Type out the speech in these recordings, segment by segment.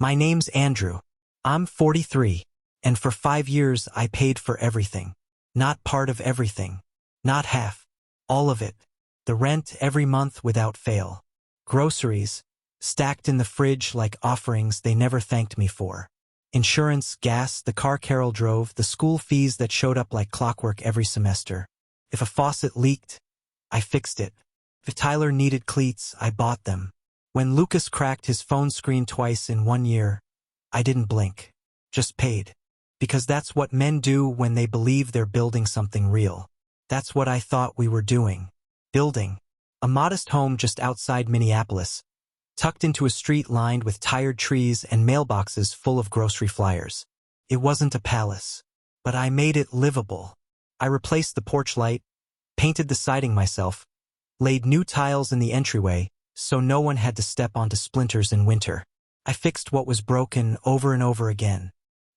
My name's Andrew. I'm 43, and for 5 years I paid for everything. Not part of everything. Not half. All of it. The rent every month without fail. Groceries, stacked in the fridge like offerings they never thanked me for. Insurance, gas, the car Carol drove, the school fees that showed up like clockwork every semester. If a faucet leaked, I fixed it. If Tyler needed cleats, I bought them. When Lucas cracked his phone screen twice in 1 year, I didn't blink. Just paid. Because that's what men do when they believe they're building something real. That's what I thought we were doing. Building. A modest home just outside Minneapolis, tucked into a street lined with tired trees and mailboxes full of grocery flyers. It wasn't a palace, but I made it livable. I replaced the porch light, painted the siding myself, laid new tiles in the entryway so no one had to step onto splinters in winter. I fixed what was broken over and over again.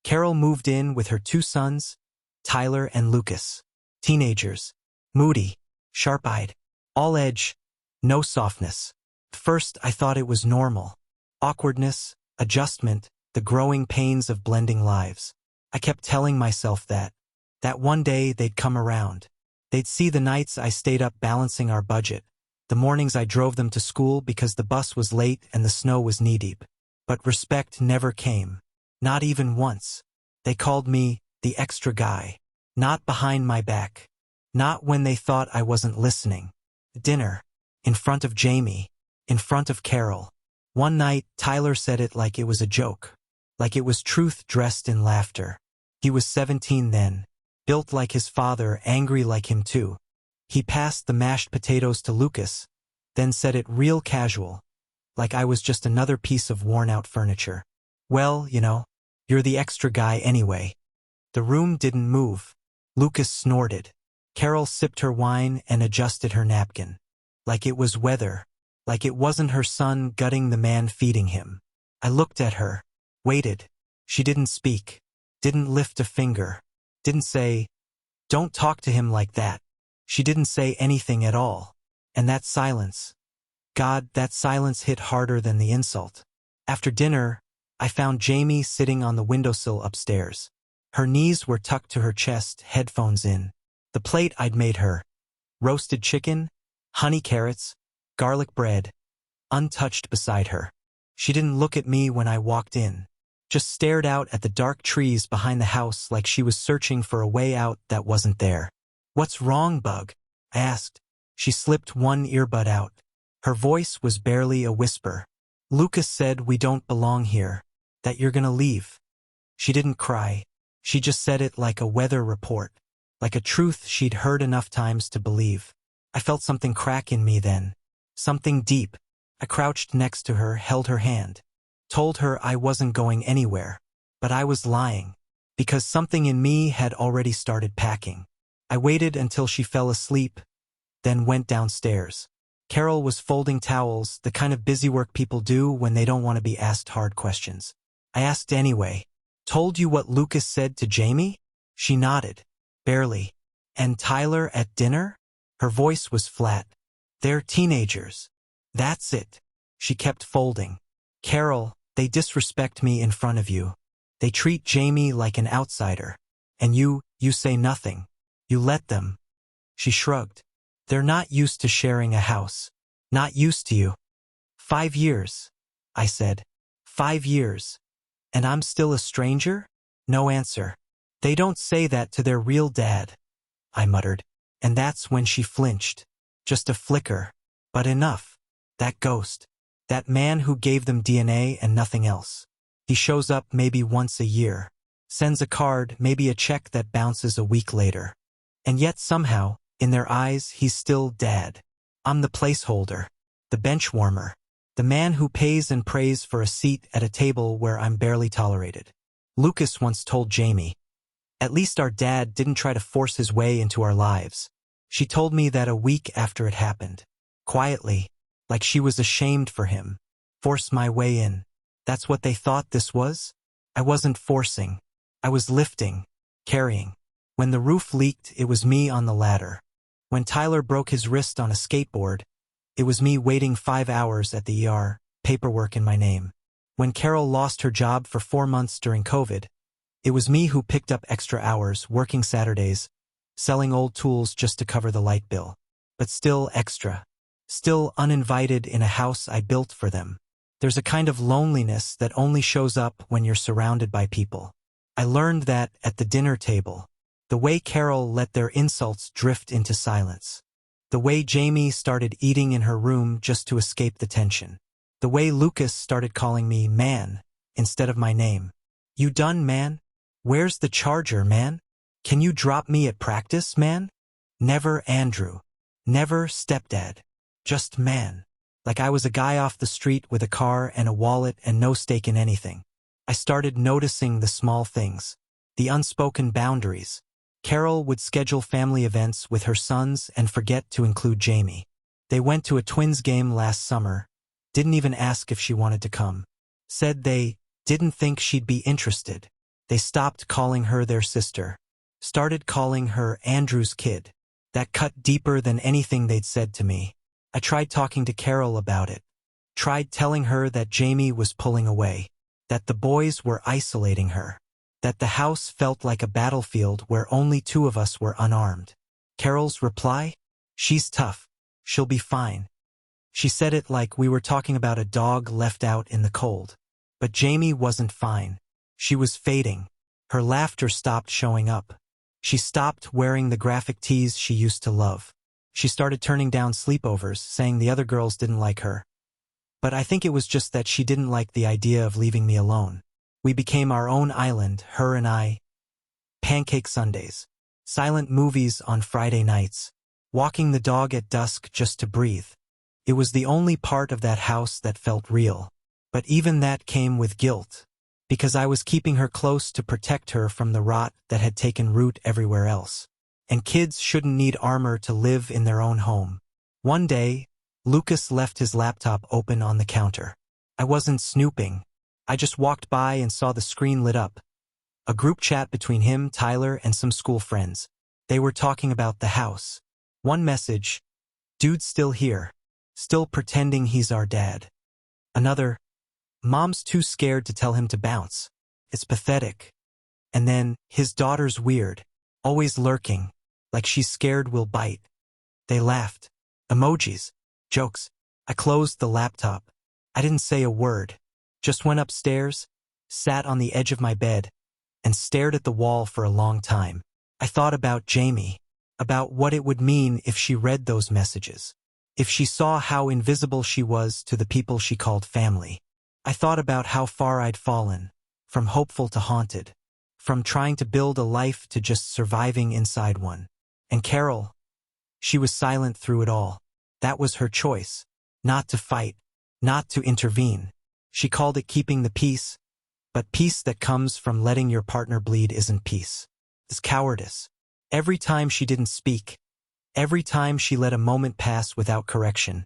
Carol moved in with her 2 sons, Tyler and Lucas. Teenagers. Moody. Sharp-eyed. All edge. No softness. First, I thought it was normal. Awkwardness, adjustment, the growing pains of blending lives. I kept telling myself that one day they'd come around. They'd see the nights I stayed up balancing our budget, the mornings I drove them to school because the bus was late and the snow was knee-deep. But respect never came. Not even once. They called me the extra guy. Not behind my back. Not when they thought I wasn't listening. Dinner. In front of Jaime. In front of Carol. One night, Tyler said it like it was a joke. Like it was truth dressed in laughter. He was 17 then. Built like his father, angry like him too. He passed the mashed potatoes to Lucas, then said it real casual, like I was just another piece of worn-out furniture. Well, you're the extra guy anyway. The room didn't move. Lucas snorted. Carol sipped her wine and adjusted her napkin. Like it was weather. Like it wasn't her son gutting the man feeding him. I looked at her. Waited. She didn't speak. Didn't lift a finger. Didn't say, "Don't talk to him like that." She didn't say anything at all. And that silence. God, that silence hit harder than the insult. After dinner, I found Jaime sitting on the windowsill upstairs. Her knees were tucked to her chest, headphones in. The plate I'd made her. Roasted chicken, honey carrots, garlic bread, untouched beside her. She didn't look at me when I walked in. Just stared out at the dark trees behind the house like she was searching for a way out that wasn't there. "What's wrong, Bug?" I asked. She slipped one earbud out. Her voice was barely a whisper. "Lucas said we don't belong here, that you're gonna leave." She didn't cry. She just said it like a weather report, like a truth she'd heard enough times to believe. I felt something crack in me then. Something deep. I crouched next to her, held her hand. Told her I wasn't going anywhere. But I was lying. Because something in me had already started packing. I waited until she fell asleep, then went downstairs. Carol was folding towels, the kind of busy work people do when they don't want to be asked hard questions. I asked anyway. "Told you what Lucas said to Jaime?" She nodded. Barely. "And Tyler at dinner?" Her voice was flat. "They're teenagers." "That's it." She kept folding. "Carol, they disrespect me in front of you. They treat Jaime like an outsider. And you say nothing. You let them." She shrugged. "They're not used to sharing a house. Not used to you." 5 years, I said. 5 years. And I'm still a stranger? No answer. "They don't say that to their real dad," I muttered. And that's when she flinched. Just a flicker. But enough. That ghost. That man who gave them DNA and nothing else. He shows up maybe once a year. Sends a card, maybe a check that bounces a week later. And yet somehow, in their eyes, he's still Dad. I'm the placeholder. The bench warmer. The man who pays and prays for a seat at a table where I'm barely tolerated. Lucas once told Jaime, "At least our dad didn't try to force his way into our lives." She told me that a week after it happened. Quietly, like she was ashamed for him. Force my way in. That's what they thought this was? I wasn't forcing. I was lifting, carrying. When the roof leaked, it was me on the ladder. When Tyler broke his wrist on a skateboard, it was me waiting 5 hours at the ER, paperwork in my name. When Carol lost her job for 4 months during COVID, it was me who picked up extra hours, working Saturdays, selling old tools just to cover the light bill. But still extra. Still uninvited in a house I built for them. There's a kind of loneliness that only shows up when you're surrounded by people. I learned that at the dinner table. The way Carol let their insults drift into silence. The way Jaime started eating in her room just to escape the tension. The way Lucas started calling me man instead of my name. You done, man? Where's the charger, man? Can you drop me at practice, man? Never Andrew. Never stepdad. Just man. Like I was a guy off the street with a car and a wallet and no stake in anything. I started noticing the small things. The unspoken boundaries. Carol would schedule family events with her sons and forget to include Jaime. They went to a Twins game last summer. Didn't even ask if she wanted to come. Said they didn't think she'd be interested. They stopped calling her their sister. Started calling her Andrew's kid. That cut deeper than anything they'd said to me. I tried talking to Carol about it. Tried telling her that Jaime was pulling away. That the boys were isolating her. That the house felt like a battlefield where only 2 of us were unarmed. Carol's reply? She's tough. She'll be fine. She said it like we were talking about a dog left out in the cold. But Jaime wasn't fine. She was fading. Her laughter stopped showing up. She stopped wearing the graphic tees she used to love. She started turning down sleepovers, saying the other girls didn't like her. But I think it was just that she didn't like the idea of leaving me alone. We became our own island, her and I. Pancake Sundays. Silent movies on Friday nights. Walking the dog at dusk just to breathe. It was the only part of that house that felt real. But even that came with guilt. Because I was keeping her close to protect her from the rot that had taken root everywhere else. And kids shouldn't need armor to live in their own home. One day, Lucas left his laptop open on the counter. I wasn't snooping. I just walked by and saw the screen lit up. A group chat between him, Tyler, and some school friends. They were talking about the house. One message, "Dude's still here. Still pretending he's our dad." Another, "Mom's too scared to tell him to bounce. It's pathetic." And then, "His daughter's weird. Always lurking. Like she's scared we'll bite." They laughed. Emojis. Jokes. I closed the laptop. I didn't say a word. Just went upstairs, sat on the edge of my bed, and stared at the wall for a long time. I thought about Jaime. About what it would mean if she read those messages. If she saw how invisible she was to the people she called family. I thought about how far I'd fallen. From hopeful to haunted. From trying to build a life to just surviving inside one. And Carol, she was silent through it all. That was her choice. Not to fight. Not to intervene. She called it keeping the peace. But peace that comes from letting your partner bleed isn't peace. It's cowardice. Every time she didn't speak. Every time she let a moment pass without correction.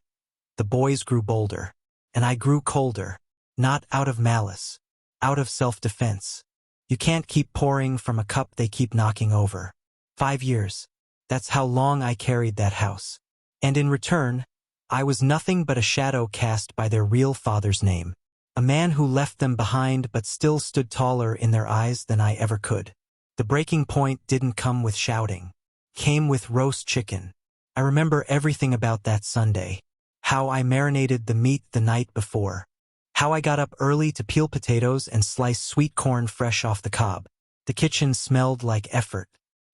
The boys grew bolder. And I grew colder. Not out of malice. Out of self-defense. You can't keep pouring from a cup they keep knocking over. 5 years. That's how long I carried that house. And in return, I was nothing but a shadow cast by their real father's name. A man who left them behind but still stood taller in their eyes than I ever could. The breaking point didn't come with shouting. Came with roast chicken. I remember everything about that Sunday. How I marinated the meat the night before. How I got up early to peel potatoes and slice sweet corn fresh off the cob. The kitchen smelled like effort.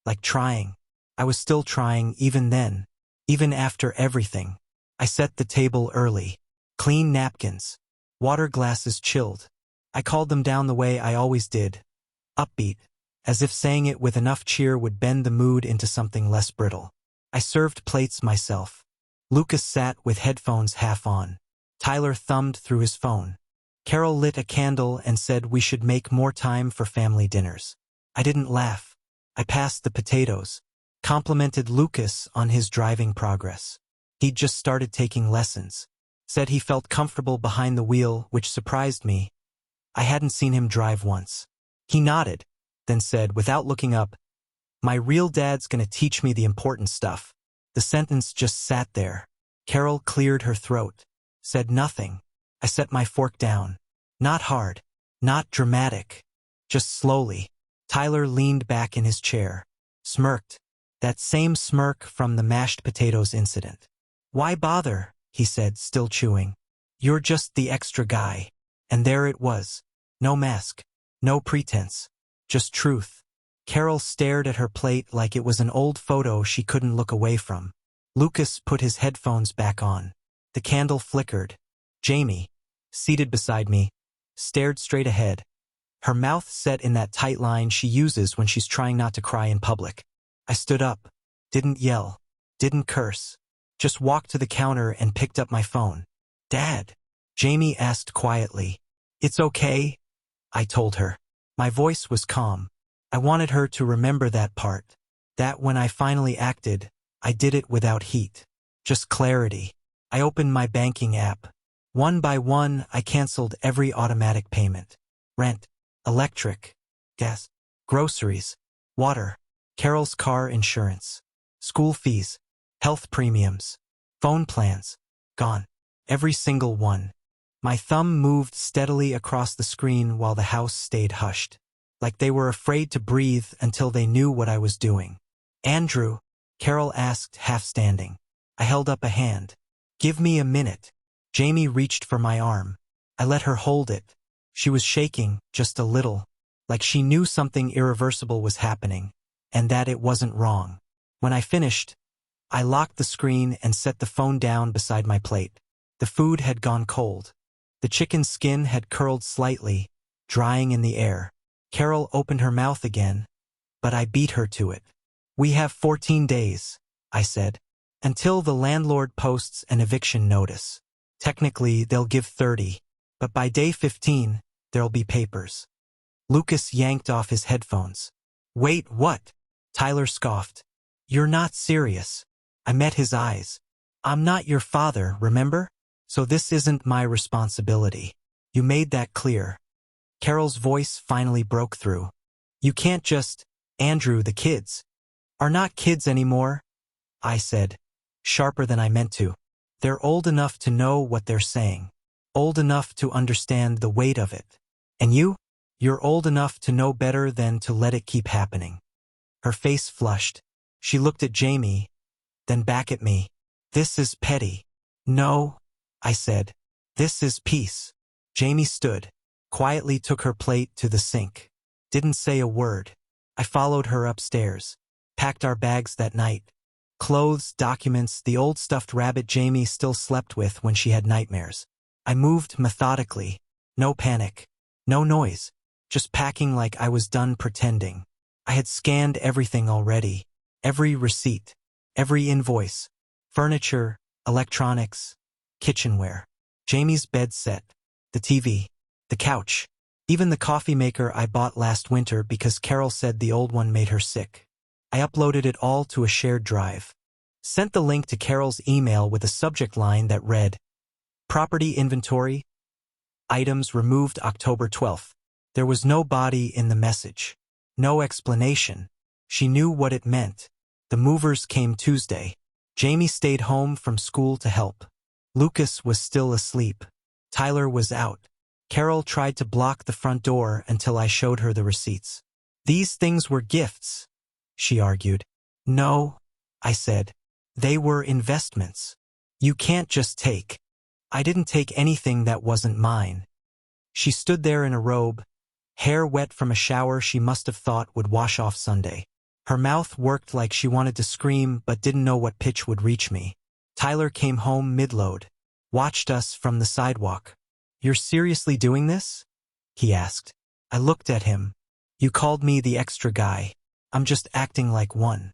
Like trying. I was still trying even then. Even after everything. I set the table early. Clean napkins. Water glasses chilled. I called them down the way I always did. Upbeat. As if saying it with enough cheer would bend the mood into something less brittle. I served plates myself. Lucas sat with headphones half on. Tyler thumbed through his phone. Carol lit a candle and said we should make more time for family dinners. I didn't laugh. I passed the potatoes. Complimented Lucas on his driving progress. He'd just started taking lessons. Said he felt comfortable behind the wheel, which surprised me. I hadn't seen him drive once. He nodded, then said, without looking up, "My real dad's gonna teach me the important stuff." The sentence just sat there. Carol cleared her throat. Said nothing. I set my fork down. Not hard. Not dramatic. Just slowly. Tyler leaned back in his chair. Smirked. That same smirk from the mashed potatoes incident. Why bother? He said, still chewing. You're just the extra guy. And there it was. No mask. No pretense. Just truth. Carol stared at her plate like it was an old photo she couldn't look away from. Lucas put his headphones back on. The candle flickered. Jaime, seated beside me, stared straight ahead. Her mouth set in that tight line she uses when she's trying not to cry in public. I stood up. Didn't yell. Didn't curse. Just walked to the counter and picked up my phone. Dad? Jaime asked quietly. It's okay, I told her. My voice was calm. I wanted her to remember that part. That when I finally acted, I did it without heat. Just clarity. I opened my banking app. One by one, I canceled every automatic payment. Rent, electric, gas, groceries, water, Carol's car insurance, school fees, health premiums, phone plans. Gone. Every single one. My thumb moved steadily across the screen while the house stayed hushed. Like they were afraid to breathe until they knew what I was doing. Andrew? Carol asked, half standing. I held up a hand. Give me a minute. Jaime reached for my arm. I let her hold it. She was shaking, just a little, like she knew something irreversible was happening, and that it wasn't wrong. When I finished, I locked the screen and set the phone down beside my plate. The food had gone cold. The chicken skin had curled slightly, drying in the air. Carol opened her mouth again, but I beat her to it. We have 14 days, I said, until the landlord posts an eviction notice. Technically, they'll give 30, but by day 15, there'll be papers. Lucas yanked off his headphones. Wait, what? Tyler scoffed. You're not serious. I met his eyes. I'm not your father, remember? So this isn't my responsibility. You made that clear. Carol's voice finally broke through. You can't just, Andrew, the kids are not kids anymore, I said, sharper than I meant to. They're old enough to know what they're saying, old enough to understand the weight of it. And you're old enough to know better than to let it keep happening. Her face flushed. She looked at Jaime, then back at me. This is petty. No, I said. This is peace. Jaime stood, quietly took her plate to the sink. Didn't say a word. I followed her upstairs. Packed our bags that night. Clothes, documents, the old stuffed rabbit Jaime still slept with when she had nightmares. I moved methodically. No panic. No noise. Just packing like I was done pretending. I had scanned everything already. Every receipt. Every invoice. Furniture, electronics, kitchenware. Jaime's bed set. The TV. The couch. Even the coffee maker I bought last winter because Carol said the old one made her sick. I uploaded it all to a shared drive. Sent the link to Carol's email with a subject line that read, Property inventory. Items removed October 12th. There was no body in the message. No explanation. She knew what it meant. The movers came Tuesday. Jaime stayed home from school to help. Lucas was still asleep. Tyler was out. Carol tried to block the front door until I showed her the receipts. These things were gifts, she argued. No, I said. They were investments. You can't just take. I didn't take anything that wasn't mine. She stood there in a robe, hair wet from a shower she must have thought would wash off Sunday. Her mouth worked like she wanted to scream but didn't know what pitch would reach me. Tyler came home mid-load, watched us from the sidewalk. You're seriously doing this? He asked. I looked at him. You called me the extra guy. I'm just acting like one.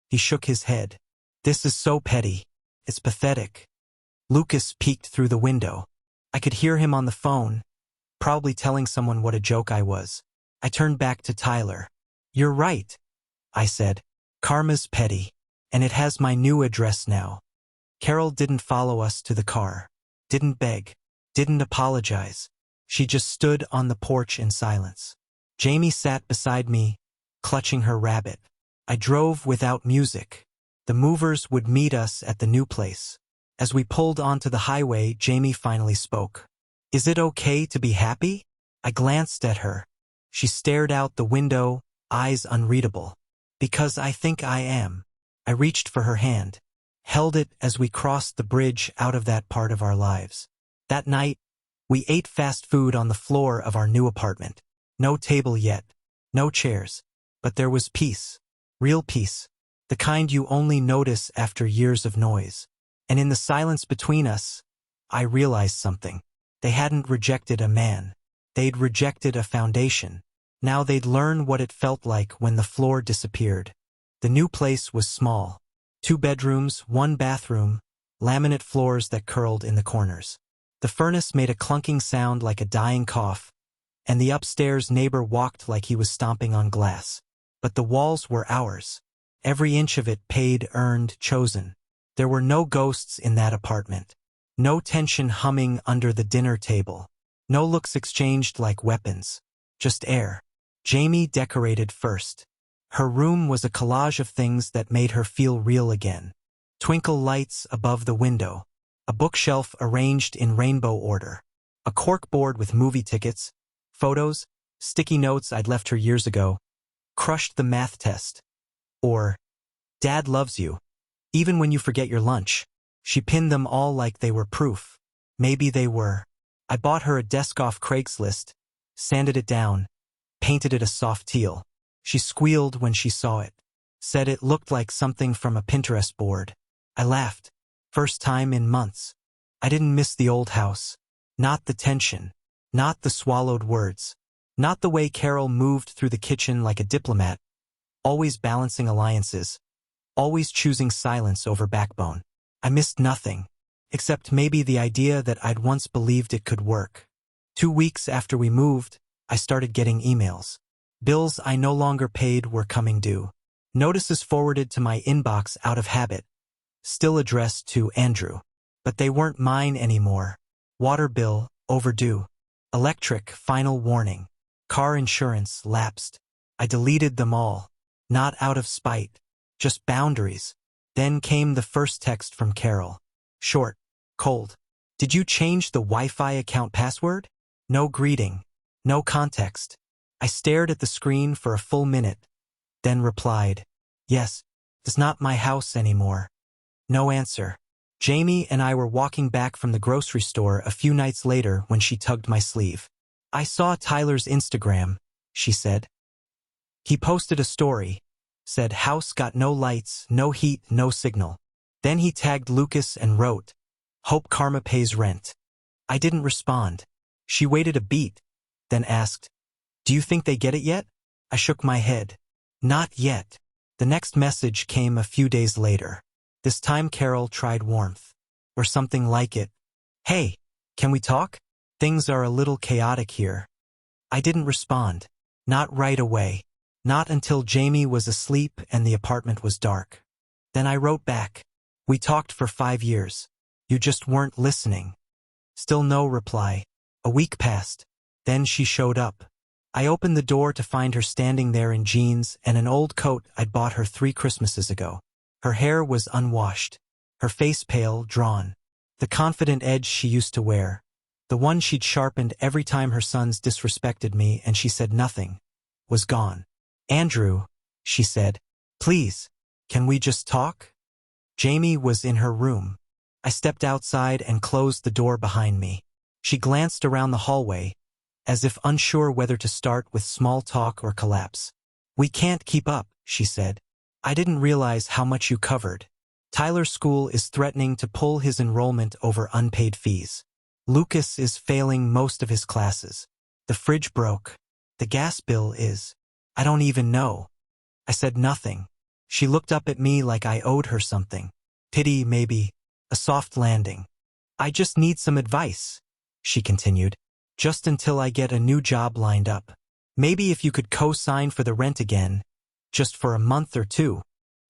He shook his head. This is so petty. It's pathetic. Lucas peeked through the window. I could hear him on the phone, probably telling someone what a joke I was. I turned back to Tyler. You're right, I said. Karma's petty, and it has my new address now. Carol didn't follow us to the car. Didn't beg. Didn't apologize. She just stood on the porch in silence. Jaime sat beside me, clutching her rabbit. I drove without music. The movers would meet us at the new place. As we pulled onto the highway, Jaime finally spoke. Is it okay to be happy? I glanced at her. She stared out the window, eyes unreadable. Because I think I am. I reached for her hand, held it as we crossed the bridge out of that part of our lives. That night, we ate fast food on the floor of our new apartment. No table yet, no chairs, but there was peace, real peace, the kind you only notice after years of noise. And in the silence between us, I realized something. They hadn't rejected a man. They'd rejected a foundation. Now they'd learn what it felt like when the floor disappeared. The new place was small. 2 bedrooms, 1 bathroom, laminate floors that curled in the corners. The furnace made a clunking sound like a dying cough, and the upstairs neighbor walked like he was stomping on glass. But the walls were ours. Every inch of it paid, earned, chosen. There were no ghosts in that apartment. No tension humming under the dinner table. No looks exchanged like weapons. Just air. Jaime decorated first. Her room was a collage of things that made her feel real again. Twinkle lights above the window. A bookshelf arranged in rainbow order. A corkboard with movie tickets, photos, sticky notes I'd left her years ago. Crushed the math test. Or, Dad loves you. Even when you forget your lunch. She pinned them all like they were proof. Maybe they were. I bought her a desk off Craigslist, sanded it down, painted it a soft teal. She squealed when she saw it. Said it looked like something from a Pinterest board. I laughed. First time in months. I didn't miss the old house. Not the tension. Not the swallowed words. Not the way Carol moved through the kitchen like a diplomat. Always balancing alliances. Always choosing silence over backbone. I missed nothing. Except maybe the idea that I'd once believed it could work. 2 weeks after we moved, I started getting emails. Bills I no longer paid were coming due. Notices forwarded to my inbox out of habit. Still addressed to Andrew. But they weren't mine anymore. Water bill, overdue. Electric, final warning. Car insurance, lapsed. I deleted them all. Not out of spite. Just boundaries. Then came the first text from Carol. Short. Cold. Did you change the Wi-Fi account password? No greeting. No context. I stared at the screen for a full minute, then replied, yes, it's not my house anymore. No answer. Jaime and I were walking back from the grocery store a few nights later when she tugged my sleeve. I saw Tyler's Instagram, she said. He posted a story, said house got no lights, no heat, no signal. Then he tagged Lucas and wrote, hope karma pays rent. I didn't respond. She waited a beat, then asked, do you think they get it yet? I shook my head. Not yet. The next message came a few days later. This time Carol tried warmth. Or something like it. Hey, can we talk? Things are a little chaotic here. I didn't respond. Not right away. Not until Jaime was asleep and the apartment was dark. Then I wrote back. We talked for 5 years. You just weren't listening. Still no reply. A week passed. Then she showed up. I opened the door to find her standing there in jeans and an old coat I'd bought her 3 Christmases ago. Her hair was unwashed. Her face pale, drawn. The confident edge she used to wear. The one she'd sharpened every time her sons disrespected me and she said nothing. Was gone. Andrew, she said, please, can we just talk? Jaime was in her room. I stepped outside and closed the door behind me. She glanced around the hallway, as if unsure whether to start with small talk or collapse. We can't keep up, she said. I didn't realize how much you covered. Tyler's school is threatening to pull his enrollment over unpaid fees. Lucas is failing most of his classes. The fridge broke. The gas bill is. I don't even know. I said nothing. She looked up at me like I owed her something. Pity, maybe. A soft landing. I just need some advice, she continued. Just until I get a new job lined up. Maybe if you could co-sign for the rent again, just for a month or 2.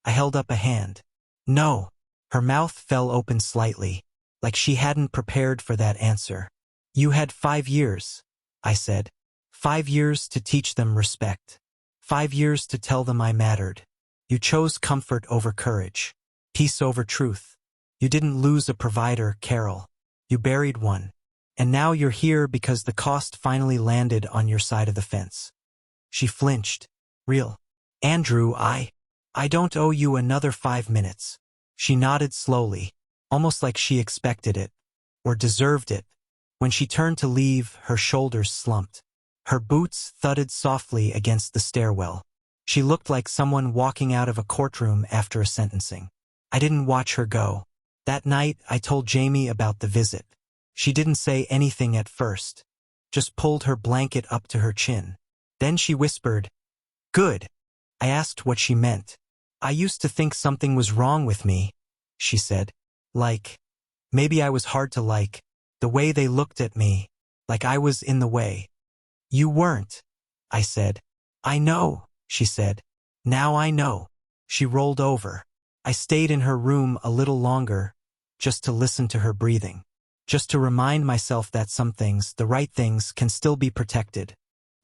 I held up a hand. No. Her mouth fell open slightly, like she hadn't prepared for that answer. You had 5 years, I said. 5 years to teach them respect. 5 years to tell them I mattered. You chose comfort over courage. Peace over truth. You didn't lose a provider, Carol. You buried one. And now you're here because the cost finally landed on your side of the fence. She flinched. Real. Andrew, I don't owe you another 5 minutes. She nodded slowly, almost like she expected it, or deserved it. When she turned to leave, her shoulders slumped. Her boots thudded softly against the stairwell. She looked like someone walking out of a courtroom after a sentencing. I didn't watch her go. That night, I told Jaime about the visit. She didn't say anything at first, just pulled her blanket up to her chin. Then she whispered, "Good." I asked what she meant. "I used to think something was wrong with me," she said. "Like, maybe I was hard to like, the way they looked at me, like I was in the way." "You weren't," I said. "I know," she said. "Now I know." She rolled over. I stayed in her room a little longer, just to listen to her breathing. Just to remind myself that some things, the right things, can still be protected.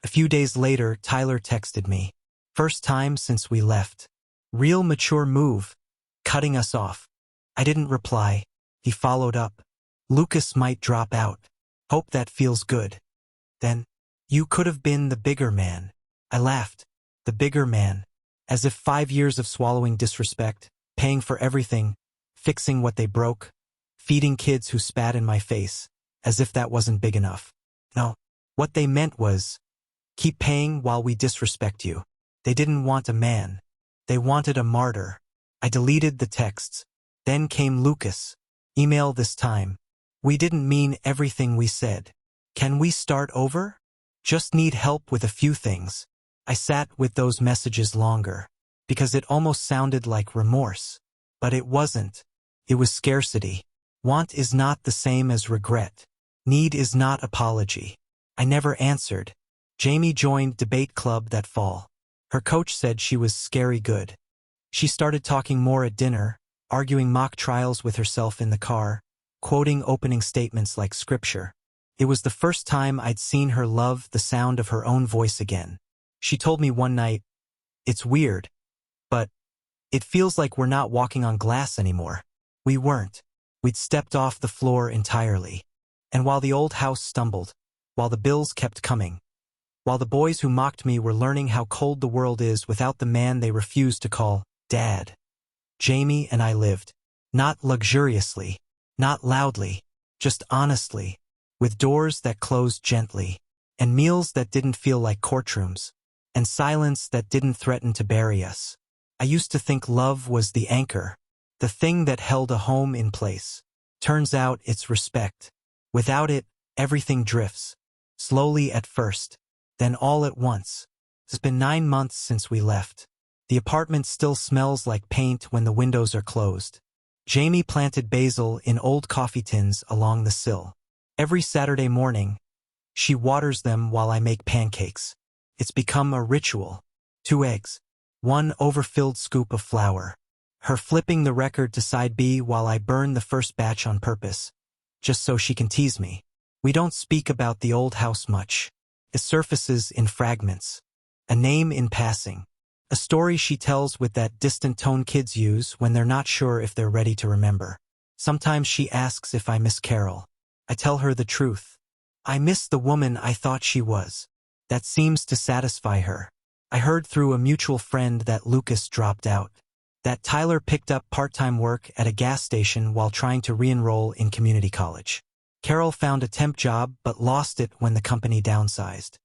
A few days later, Tyler texted me. First time since we left. Real mature move. Cutting us off. I didn't reply. He followed up. "Lucas might drop out. Hope that feels good." Then, "You could have been the bigger man." I laughed. The bigger man. As if 5 years of swallowing disrespect, paying for everything, fixing what they broke, feeding kids who spat in my face, as if that wasn't big enough. No. What they meant was, keep paying while we disrespect you. They didn't want a man. They wanted a martyr. I deleted the texts. Then came Lucas. Email this time. "We didn't mean everything we said. Can we start over? Just need help with a few things." I sat with those messages longer, because it almost sounded like remorse. But it wasn't. It was scarcity. Want is not the same as regret. Need is not apology. I never answered. Jaime joined debate club that fall. Her coach said she was scary good. She started talking more at dinner, arguing mock trials with herself in the car, quoting opening statements like scripture. It was the first time I'd seen her love the sound of her own voice again. She told me one night, "It's weird, but it feels like we're not walking on glass anymore." We weren't. We'd stepped off the floor entirely. And while the old house stumbled, while the bills kept coming, while the boys who mocked me were learning how cold the world is without the man they refused to call Dad, Jaime and I lived. Not luxuriously, not loudly, just honestly, with doors that closed gently, and meals that didn't feel like courtrooms, and silence that didn't threaten to bury us. I used to think love was the anchor, the thing that held a home in place. Turns out it's respect. Without it, everything drifts. Slowly at first, then all at once. It's been 9 months since we left. The apartment still smells like paint when the windows are closed. Jaime planted basil in old coffee tins along the sill. Every Saturday morning, she waters them while I make pancakes. It's become a ritual. 2 eggs. 1 overfilled scoop of flour. Her flipping the record to side B while I burn the first batch on purpose, just so she can tease me. We don't speak about the old house much. It surfaces in fragments. A name in passing. A story she tells with that distant tone kids use when they're not sure if they're ready to remember. Sometimes she asks if I miss Carol. I tell her the truth. I miss the woman I thought she was. That seems to satisfy her. I heard through a mutual friend that Lucas dropped out. That Tyler picked up part-time work at a gas station while trying to re-enroll in community college. Carol found a temp job but lost it when the company downsized.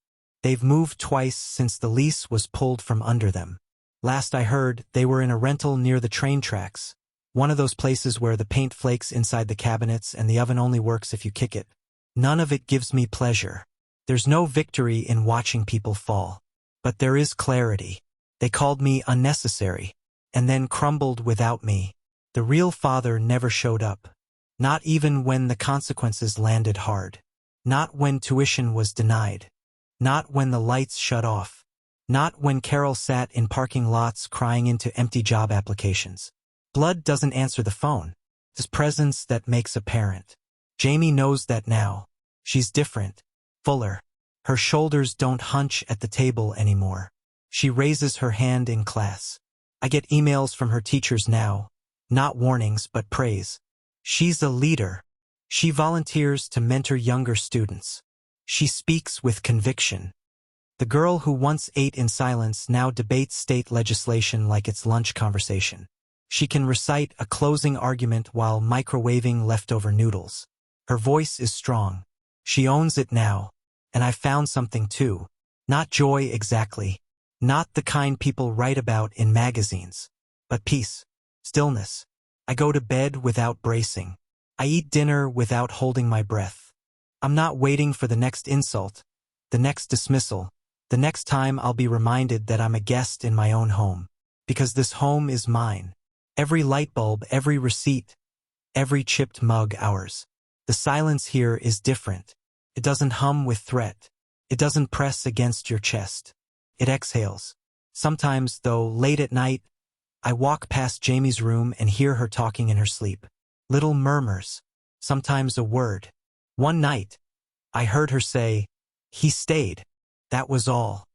They've moved twice since the lease was pulled from under them. Last I heard, they were in a rental near the train tracks. One of those places where the paint flakes inside the cabinets and the oven only works if you kick it. None of it gives me pleasure. There's no victory in watching people fall. But there is clarity. They called me unnecessary, and then crumbled without me. The real father never showed up. Not even when the consequences landed hard. Not when tuition was denied. Not when the lights shut off. Not when Carol sat in parking lots crying into empty job applications. Blood doesn't answer the phone. It's presence that makes apparent. Jaime knows that now. She's different. Fuller. Her shoulders don't hunch at the table anymore. She raises her hand in class. I get emails from her teachers now. Not warnings, but praise. She's a leader. She volunteers to mentor younger students. She speaks with conviction. The girl who once ate in silence now debates state legislation like it's lunch conversation. She can recite a closing argument while microwaving leftover noodles. Her voice is strong. She owns it now. And I found something too. Not joy exactly. Not the kind people write about in magazines. But peace. Stillness. I go to bed without bracing. I eat dinner without holding my breath. I'm not waiting for the next insult, the next dismissal, the next time I'll be reminded that I'm a guest in my own home. Because this home is mine. Every light bulb, every receipt, every chipped mug ours. The silence here is different. It doesn't hum with threat. It doesn't press against your chest. It exhales. Sometimes, though, late at night, I walk past Jaime's room and hear her talking in her sleep. Little murmurs. Sometimes a word. One night, I heard her say, "He stayed." That was all.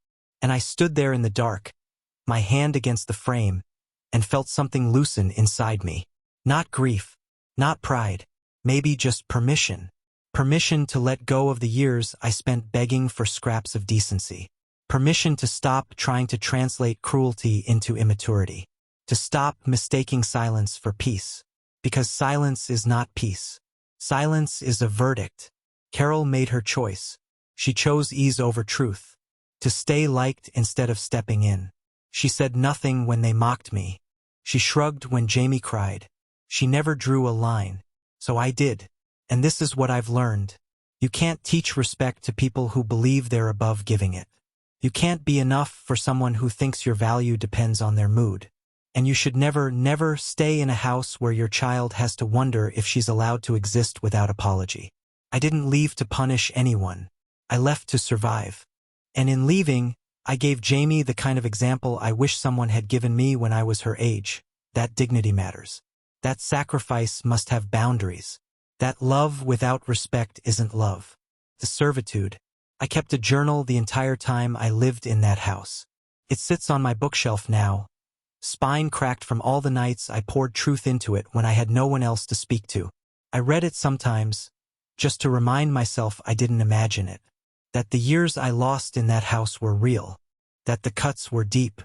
And I stood there in the dark, my hand against the frame, and felt something loosen inside me. Not grief, not pride, maybe just permission. Permission to let go of the years I spent begging for scraps of decency. Permission to stop trying to translate cruelty into immaturity. To stop mistaking silence for peace. Because silence is not peace. Silence is a verdict. Carol made her choice. She chose ease over truth. To stay liked instead of stepping in. She said nothing when they mocked me. She shrugged when Jaime cried. She never drew a line. So I did. And this is what I've learned. You can't teach respect to people who believe they're above giving it. You can't be enough for someone who thinks your value depends on their mood. And you should never stay in a house where your child has to wonder if she's allowed to exist without apology. I didn't leave to punish anyone. I left to survive. And in leaving, I gave Jaime the kind of example I wish someone had given me when I was her age. That dignity matters. That sacrifice must have boundaries. That love without respect isn't love. The servitude. I kept a journal the entire time I lived in that house. It sits on my bookshelf now. Spine cracked from all the nights I poured truth into it when I had no one else to speak to. I read it sometimes, just to remind myself I didn't imagine it. That the years I lost in that house were real. That the cuts were deep.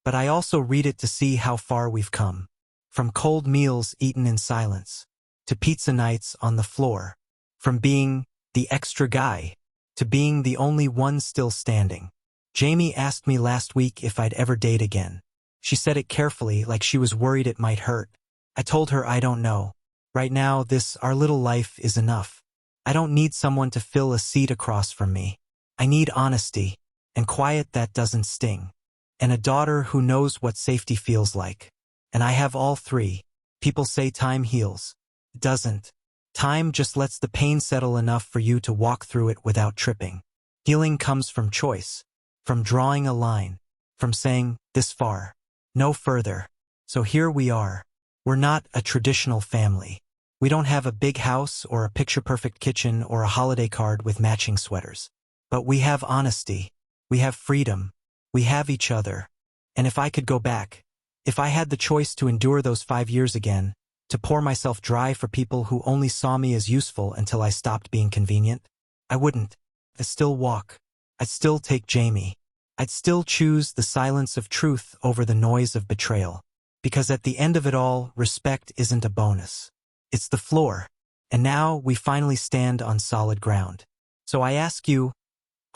But I also read it to see how far we've come. From cold meals eaten in silence, to pizza nights on the floor. From being the extra guy, to being the only one still standing. Jaime asked me last week if I'd ever date again. She said it carefully, like she was worried it might hurt. I told her I don't know. Right now, our little life is enough. I don't need someone to fill a seat across from me. I need honesty, and quiet that doesn't sting. And a daughter who knows what safety feels like. And I have all three. People say time heals. It doesn't. Time just lets the pain settle enough for you to walk through it without tripping. Healing comes from choice, from drawing a line, from saying, this far, no further. So here we are. We're not a traditional family. We don't have a big house or a picture-perfect kitchen or a holiday card with matching sweaters. But we have honesty. We have freedom. We have each other. And if I could go back, if I had the choice to endure those 5 years again, to pour myself dry for people who only saw me as useful until I stopped being convenient, I wouldn't. I'd still walk. I'd still take Jaime. I'd still choose the silence of truth over the noise of betrayal. Because at the end of it all, respect isn't a bonus. It's the floor. And now we finally stand on solid ground. So I ask you,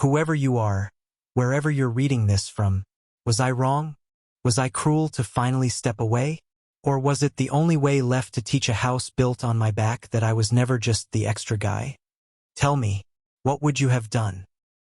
whoever you are, wherever you're reading this from, was I wrong? Was I cruel to finally step away? Or was it the only way left to teach a house built on my back that I was never just the extra guy? Tell me, what would you have done?